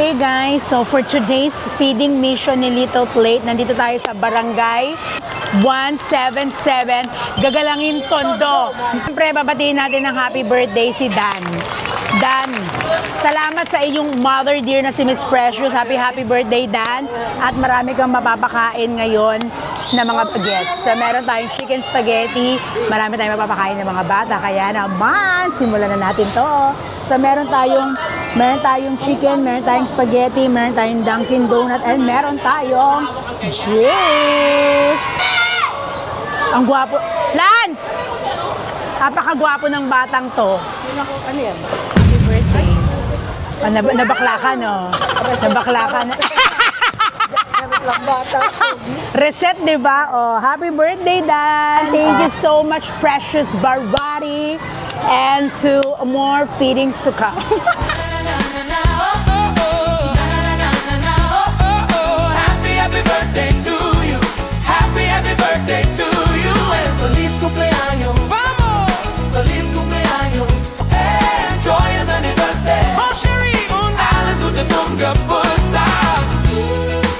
Hey guys, so for today's feeding mission ni Little Plate, nandito tayo sa Barangay 177, Gagalangin, Tondo. Siyempre, babatiin natin ng happy birthday si Dan. Dan, salamat sa iyong mother dear na si Miss Precious. Happy birthday, Dan. At marami kang mapapakain ngayon na mga bagets. So, meron tayong chicken spaghetti, marami tayong mapapakain ng mga bata. Kaya naman, simulan na natin to. So, meron tayong chicken, meron tayong spaghetti, meron tayong Dunkin' Donut, and meron tayong juice. Ang gwapo. Lance! Napakagwapo ng batang to. Ano yan? Happy birthday. Nabakla ka, no? Nabakla ka na. Reset, di ba? Oh, happy birthday, Dan! Thank you so much, Precious Barbati. And to more feedings to come. Happy birthday to you. Happy birthday to you. And feliz cumpleaños. Vamos. Feliz cumpleaños. And joyous anniversary. Oh, Sherry. Und alles Gute zum Geburtstag.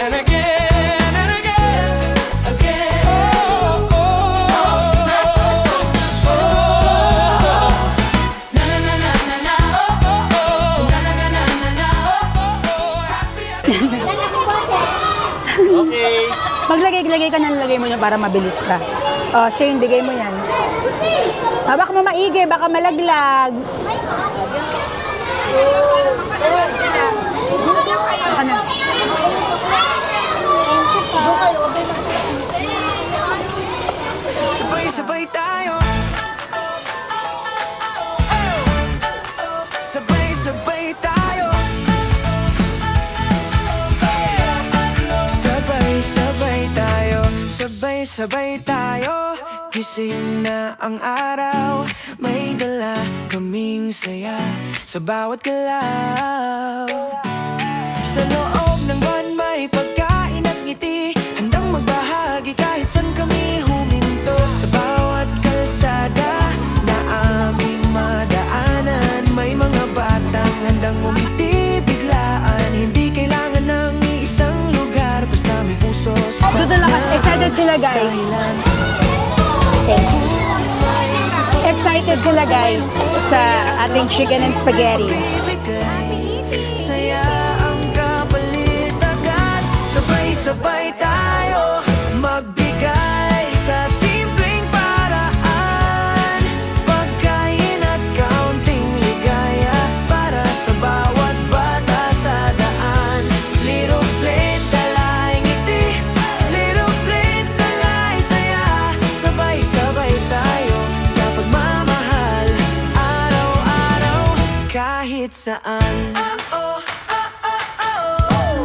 And again, and again, again. Oh, oh, oh, oh, oh. Na na na na na na. Oh, oh, oh. Na na na na na na. Oh, oh, oh. Happy. Okay. Maglagay ka na, lagay mo niya para mabilis ka. Oh, Shane, bigay mo yan. Baka mo maigi, baka malaglag. Baka na. Sabay-sabay tayo. Sabay-sabay tayo. Sabay-sabay tayo. Sabay-sabay tayo. Gising na ang araw. May dala kaming saya sa bawat galaw. Sa loob ng van may pagkain at ngiti. Handang magbahagi kahit saan kami huminto. Sa bawat kalsada na aming madaanan, may mga batang handang umiti biglaan. Hindi kailangan ng isang lugar, basta may puso sa Excited sila, guys. Okay. Excited sila, guys, sa ating chicken and spaghetti. Saya ang kapalit agad. Sabay-sabay tayo magbigay sa simpleng paraan. Pagkain at kaunting ligaya para sa bawat bata sa daan. Little plate, dalay ngiti. Little plate, dalay saya. Sabay-sabay tayo sa pagmamahal. Araw-araw kahit saan.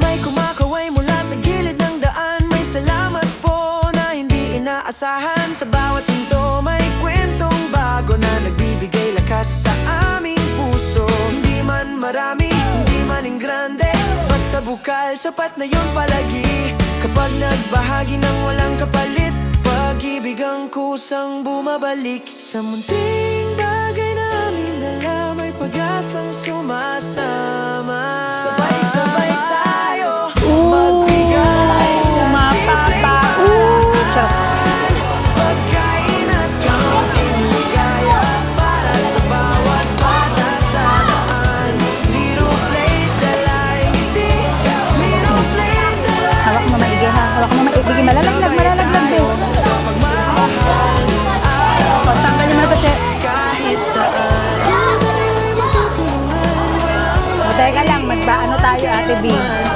May kumakaway mula sa gilid ng daan. May salamat po na hindi inaasahan. Sa bawat pinto may kwentong bago na nagbibigay lakas sa aming puso. Hindi man marami, hindi man grande, basta bukal, sapat na yun palagi. Kapag nagbahagi ng walang kapalit, pag-ibig ang kusang bumabalik. Sa munting bagay namin dala, may pag-asang sumasama. Sabay-sabay tayo magbigay sa simpleng paraan. Pagkain at kaunting ligaya para sa bawat bata sa daan. Little plate, dalay ngiti. Little plate, dalay Hawak mo maigi, ha? Hawak mo maigi. Malalaglag din. sa pagmamahal. O, tanggalin mo na to, Chef. Kahit saan. O, teka lang, magpaano tayo, Ate B?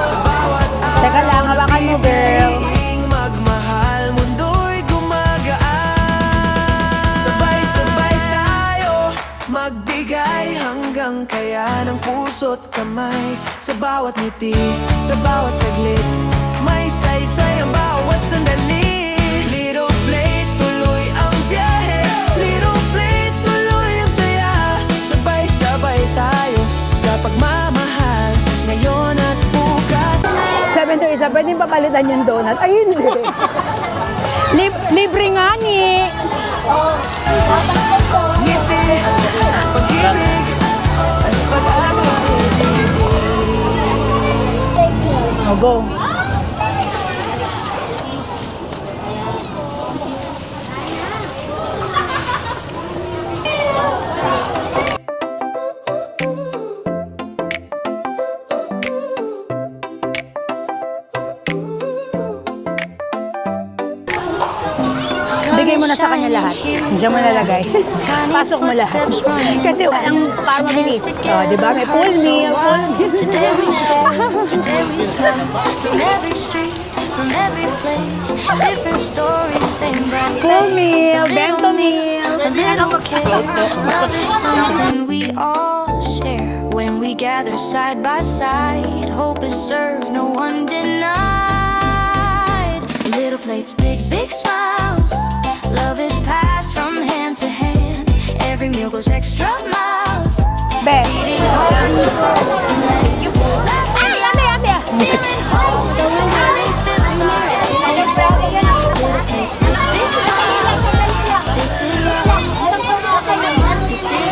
Sa bawat Teka lang, hawakan mo, girl. pag-ibig magmahal, mundo'y gumagaan. Sabay-sabay tayo magbigay hanggang kaya ng puso't kamay. Sa bawat ngiti, sa bawat saglit, may saysay ang bawat sandali. Little plate, tuloy ang biyahe. Little plate, tuloy ang saya. Sabay-sabay tayo sa pagmamahal, ngayon at bukas. 7 to 1, pwedeng papalitan yung donut. Ay, hindi. Libre nga ni. Ngiti, pag-ibig at pag-asa. O, go. Bigay mo na sa kanya lahat. Diyan mo nalagay. Pasok mo lahat. Kasi walang para mabilis. O, di ba? May full meal, full meal. Today we share, today we smile. From every street, from every place, different stories, same bright Full face. meal, A little bento meal. a little cake. Love is something we all share. When we gather side by side, hope is served, no one denied. Little plates, big smiles. Love is passed from hand to hand. Every meal goes extra miles. Be. Feeding hearts across the land. Laughing loud, feeling whole. All these feelings are empty. Little plates, big smiles. This is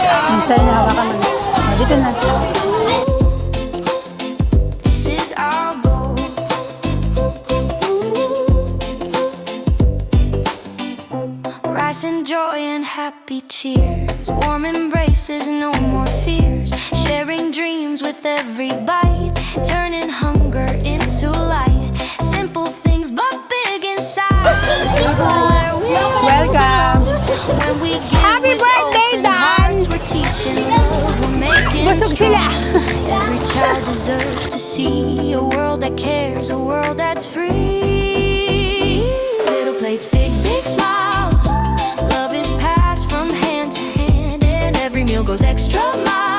our Sa'yo na hawakan mo. O, dito na. This is our goal. Rice and joy and happy cheers, warm embraces, no more fears. Sharing dreams with every bite, turning hunger into light. Simple things but big inside. A table where we all Welcome. belong. When we give Happy with birthday, open Dan! hearts, we're teaching love, we're making Busog sila. Every child deserves to see a world that cares, a world that's free. Little plates, big smiles. Love is passed from hand to hand, and every meal goes extra miles.